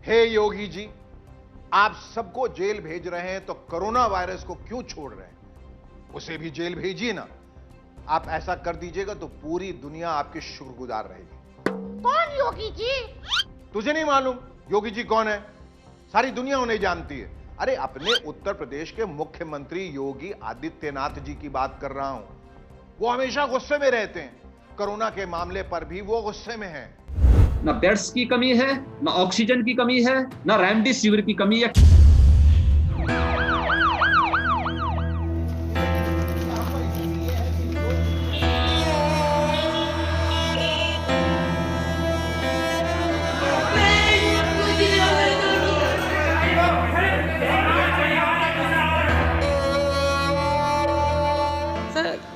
हे योगी जी, आप सबको जेल भेज रहे हैं तो कोरोना वायरस को क्यों छोड़ रहे हैं? उसे भी जेल भेजिए ना। आप ऐसा कर दीजिएगा तो पूरी दुनिया आपकी शुक्रगुजार रहेगी। कौन योगी जी? तुझे नहीं मालूम योगी जी कौन है? सारी दुनिया उन्हें जानती है। अरे अपने उत्तर प्रदेश के मुख्यमंत्री योगी आदित्यनाथ जी की बात कर रहा हूं। वो हमेशा गुस्से में रहते हैं। कोरोना के मामले पर भी वो गुस्से में हैं। ना बेड्स की कमी है, ना ऑक्सीजन की कमी है, ना रेमडेसिविर की कमी है।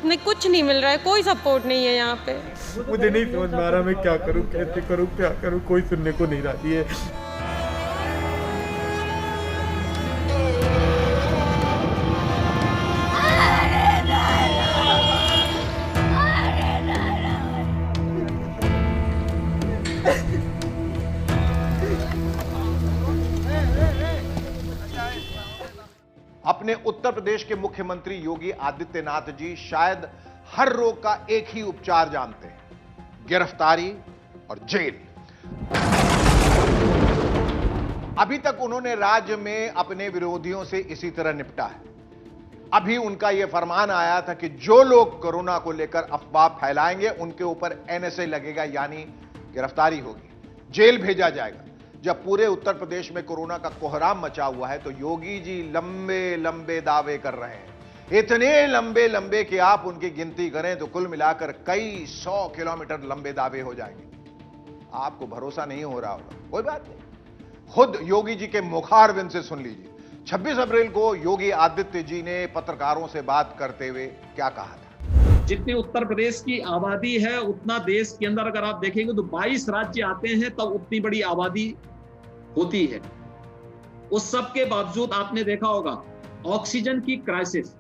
नहीं, कुछ नहीं मिल रहा है, कोई सपोर्ट नहीं है यहाँ पे। मुझे नहीं समझ में आ रहा मैं क्या करूँ, कैसे करूँ, क्या करूँ, कोई सुनने को नहीं राजी है। अपने उत्तर प्रदेश के मुख्यमंत्री योगी आदित्यनाथ जी शायद हर रोग का एक ही उपचार जानते हैं, गिरफ्तारी और जेल। अभी तक उन्होंने राज्य में अपने विरोधियों से इसी तरह निपटा है। अभी उनका यह फरमान आया था कि जो लोग कोरोना को लेकर अफवाह फैलाएंगे उनके ऊपर एनएसए लगेगा, यानी गिरफ्तारी होगी, जेल भेजा जाएगा। जब पूरे उत्तर प्रदेश में कोरोना का कोहराम मचा हुआ है तो योगी जी लंबे लंबे दावे कर रहे हैं, इतने लंबे लंबे कि आप उनकी गिनती करें तो कुल मिलाकर कई 100 किलोमीटर लंबे दावे हो जाएंगे। आपको भरोसा नहीं हो रहा होगा, कोई बात नहीं, खुद योगी जी के मुखारविंद से सुन लीजिए। 26 अप्रैल को योगी आदित्य जी ने पत्रकारों से बात करते हुए क्या कहा था। जितनी उत्तर प्रदेश की आबादी है उतना देश के अंदर अगर आप देखेंगे तो 22 राज्य आते हैं तब उतनी बड़ी आबादी होती है। उस सब के बावजूद आपने देखा होगा ऑक्सीजन की क्राइसिस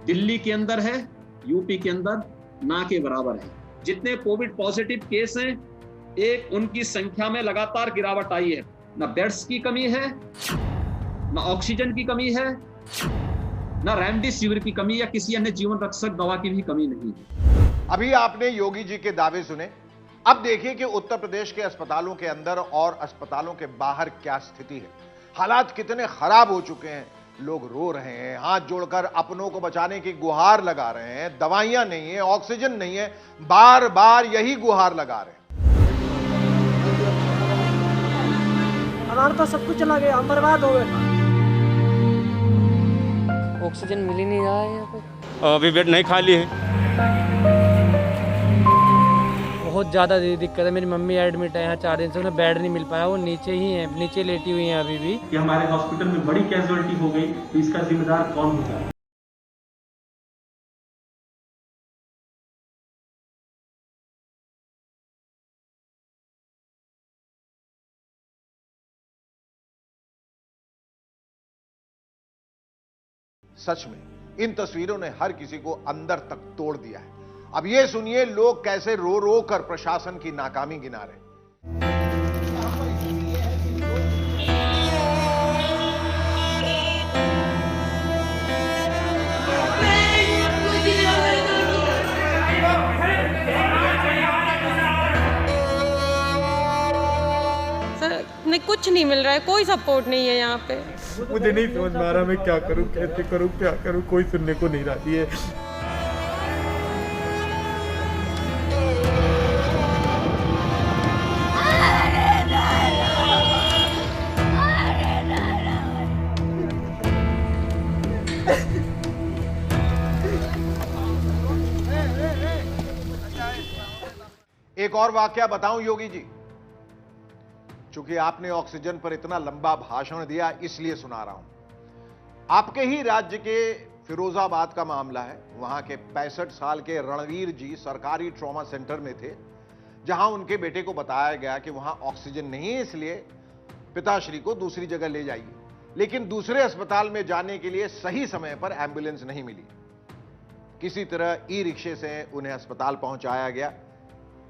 दिल्ली के अंदर है, यूपी के अंदर ना के बराबर है। जितने कोविड पॉजिटिव केस हैं, एक उनकी संख्या में लगातार गिरावट आई है। ना बेड्स की कमी है, ना ऑक्सीजन की कमी है, ना रेमडेसिविर की कमी या किसी अन्य जीवन रक्षक दवा की भी कमी नहीं है। अभी आपने योगी जी के दावे सुने, अब देखिए कि उत्तर प्रदेश के अस्पतालों के अंदर और अस्पतालों के बाहर क्या स्थिति है। हालात कितने खराब हो चुके हैं। लोग रो रहे हैं, हाथ जोड़कर अपनों को बचाने की गुहार लगा रहे हैं। दवाइयां नहीं है, ऑक्सीजन नहीं है, बार बार यही गुहार लगा रहे हैं। हमारा तो सब कुछ चला गया, हम बर्बाद हो गए। ऑक्सीजन मिल ही नहीं रहा है यहाँ पे। अभी बेड नहीं खाली है। बहुत ज़्यादा दिक्कत है। मेरी मम्मी एडमिट है यहाँ 4 दिन से, उन्हें बेड नहीं मिल पाया। वो नीचे ही है, नीचे लेटी हुई हैं अभी भी। कि हमारे हॉस्पिटल में बड़ी कैजुअलिटी हो गई, तो इसका जिम्मेदार कौन होगा? सच में इन तस्वीरों ने हर किसी को अंदर तक तोड़ दिया है। अब ये सुनिए लोग कैसे रो रो कर प्रशासन की नाकामी गिना रहे हैं। सर नहीं, कुछ नहीं मिल रहा है, कोई सपोर्ट नहीं है यहाँ पे। मुझे नहीं समझ में आ रहा मैं क्या करूँ, कैसे करूँ, क्या करूँ, कोई सुनने को नहीं राजी है। एक और वाकया बताऊं योगी जी, चूंकि आपने ऑक्सीजन पर इतना लंबा भाषण दिया इसलिए सुना रहा हूं। आपके ही राज्य के फिरोजाबाद का मामला है। वहां के 65 साल के रणवीर जी सरकारी ट्रॉमा सेंटर में थे, जहां उनके बेटे को बताया गया कि वहां ऑक्सीजन नहीं है, इसलिए पिताश्री को दूसरी जगह ले जाइए। लेकिन दूसरे अस्पताल में जाने के लिए सही समय पर एम्बुलेंस नहीं मिली। किसी तरह ई रिक्शे से उन्हें अस्पताल पहुंचाया गया,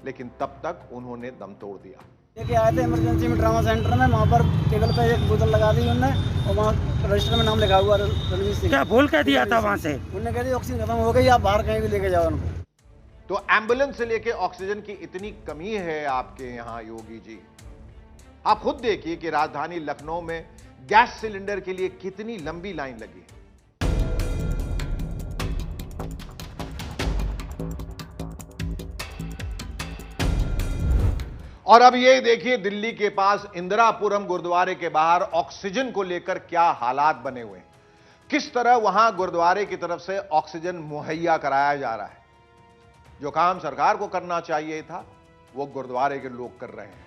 लेकिन तब तक उन्होंने दम तोड़ दिया। लेके आए थे इमरजेंसी में ट्रामा सेंटर में, वहाँ पर टेबल पे एक बोतल लगा दी उनने और वहाँ रजिस्टर में नाम लिखा हुआ रणवीर सिंह। क्या बोल क्या दिया था वहाँ से? उन्होंने कह दिया ऑक्सीजन खत्म हो गई, आप बाहर कहीं भी लेके जाओ उनको। तो एम्बुलेंस से लेके ऑक्सीजन की इतनी कमी है आपके यहां योगी जी। आप खुद देखिए कि राजधानी लखनऊ में गैस सिलेंडर के लिए कितनी लंबी लाइन लगी है। और अब ये देखिए दिल्ली के पास इंदिरापुरम गुरुद्वारे के बाहर ऑक्सीजन को लेकर क्या हालात बने हुए हैं, किस तरह वहां गुरुद्वारे की तरफ से ऑक्सीजन मुहैया कराया जा रहा है। जो काम सरकार को करना चाहिए था वो गुरुद्वारे के लोग कर रहे हैं।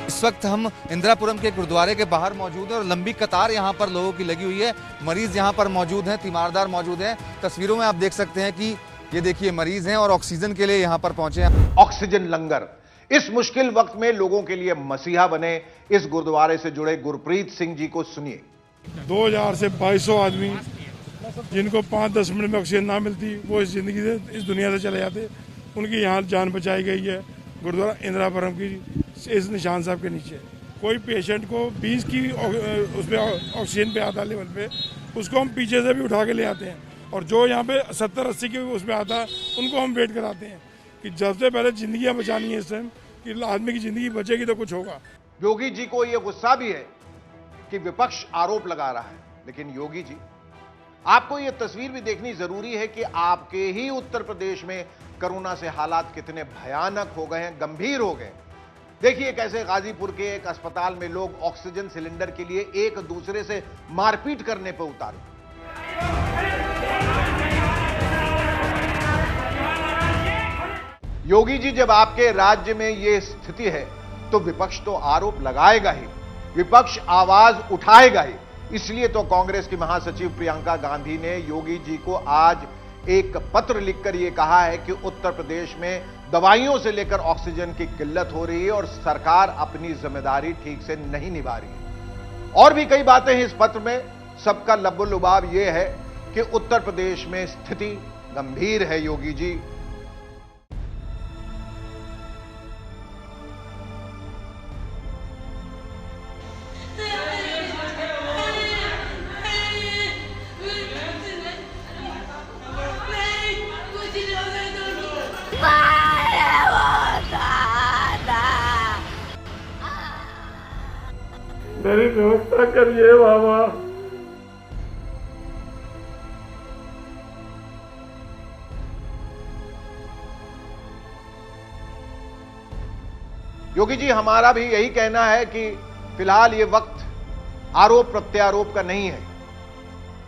इस वक्त हम इंदिरापुरम के गुरुद्वारे के बाहर मौजूद हैं और लंबी कतार यहां पर लोगों की लगी हुई है। मरीज यहां पर मौजूद हैं, तीमारदार मौजूद हैं। तस्वीरों में आप देख सकते हैं कि ये देखिए मरीज हैं और ऑक्सीजन के लिए यहां पर पहुंचे हैं। ऑक्सीजन लंगर इस मुश्किल वक्त में लोगों के लिए मसीहा बने। इस गुरुद्वारे से जुड़े गुरप्रीत सिंह जी को सुनिए। 2000 से 2200 आदमी जिनको 5-10 मिनट में ऑक्सीजन ना मिलती, वो इस जिंदगी से, इस दुनिया से चले जाते, उनकी यहाँ जान बचाई गई है गुरुद्वारा इंदिरापुरम की इस निशान साहब के नीचे। कोई पेशेंट को 20 की उसमें ऑक्सीजन पे आता लेवल पे, उसको हम पीछे से भी उठा के ले आते हैं, और जो यहाँ पे 70-80 की उसमें आता है उनको हम वेट कराते हैं कि सबसे पहले जिंदगियां बचानी है इस टाइम, कि आदमी की जिंदगी बचेगी तो कुछ होगा। योगी जी को यह गुस्सा भी है कि विपक्ष आरोप लगा रहा है, लेकिन योगी जी आपको यह तस्वीर भी देखनी जरूरी है कि आपके ही उत्तर प्रदेश में कोरोना से हालात कितने भयानक हो गए हैं, गंभीर हो गए। देखिए कैसे गाजीपुर के एक अस्पताल में लोग ऑक्सीजन सिलेंडर के लिए एक दूसरे से मारपीट करने पर उतारे। योगी जी जब आपके राज्य में यह स्थिति है तो विपक्ष तो आरोप लगाएगा ही, विपक्ष आवाज उठाएगा ही। इसलिए तो कांग्रेस की महासचिव प्रियंका गांधी ने योगी जी को आज एक पत्र लिखकर यह कहा है कि उत्तर प्रदेश में दवाइयों से लेकर ऑक्सीजन की किल्लत हो रही है और सरकार अपनी जिम्मेदारी ठीक से नहीं निभा रही है। और भी कई बातें हैं इस पत्र में। सबका लबो-लुबाब यह है कि उत्तर प्रदेश में स्थिति गंभीर है। योगी जी मेरी व्यवस्था करिए बाबा। योगी जी हमारा भी यही कहना है कि फिलहाल ये वक्त आरोप प्रत्यारोप का नहीं है,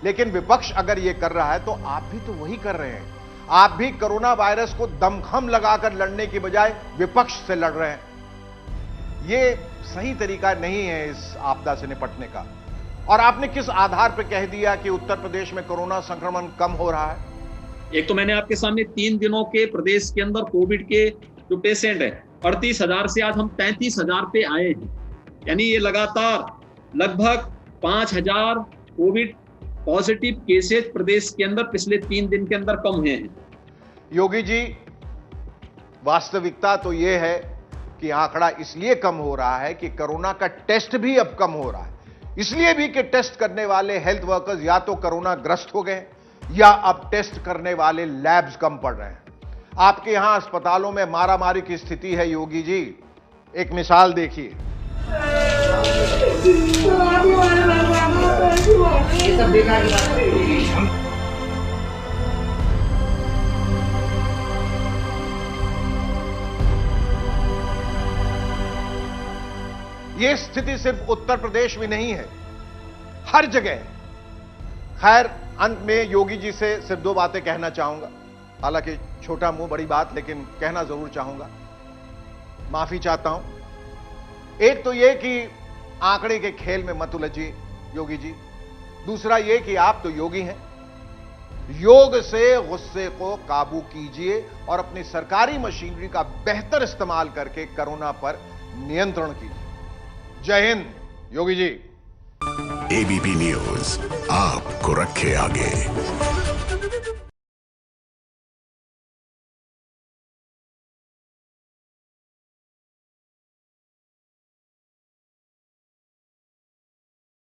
लेकिन विपक्ष अगर ये कर रहा है तो आप भी तो वही कर रहे हैं। आप भी कोरोना वायरस को दमखम लगाकर लड़ने की बजाय विपक्ष से लड़ रहे हैं। ये सही तरीका नहीं है इस आपदा से निपटने का। और आपने किस आधार पर कह दिया कि उत्तर प्रदेश में कोरोना संक्रमण कम हो रहा है? एक तो मैंने आपके सामने 3 दिनों के प्रदेश के अंदर कोविड के जो पेशेंट है 38,000 से आज हम 33,000 पे आए हैं। यानी ये लगातार लगभग 5,000 कोविड पॉजिटिव केसेस प्रदेश के अंदर पिछले 3 दिन के अंदर कम हुए हैं। योगी जी वास्तविकता तो यह है कि आंकड़ा इसलिए कम हो रहा है कि कोरोना का टेस्ट भी अब कम हो रहा है। इसलिए भी कि टेस्ट करने वाले हेल्थ वर्कर्स या तो कोरोना ग्रस्त हो गए या अब टेस्ट करने वाले लैब्स कम पड़ रहे हैं। आपके यहां अस्पतालों में मारामारी की स्थिति है। योगी जी एक मिसाल देखिए। यह स्थिति सिर्फ उत्तर प्रदेश में नहीं है, हर जगह। खैर अंत में योगी जी से सिर्फ 2 बातें कहना चाहूंगा, हालांकि छोटा मुंह बड़ी बात, लेकिन कहना जरूर चाहूंगा। माफी चाहता हूं। एक तो यह कि आंकड़े के खेल में मत उलझिए योगी जी। दूसरा यह कि आप तो योगी हैं। योग से गुस्से को काबू कीजिए और अपनी सरकारी मशीनरी का बेहतर इस्तेमाल करके कोरोना पर नियंत्रण कीजिए। जय हिंद योगी जी। एबीपी न्यूज आपको रखे आगे।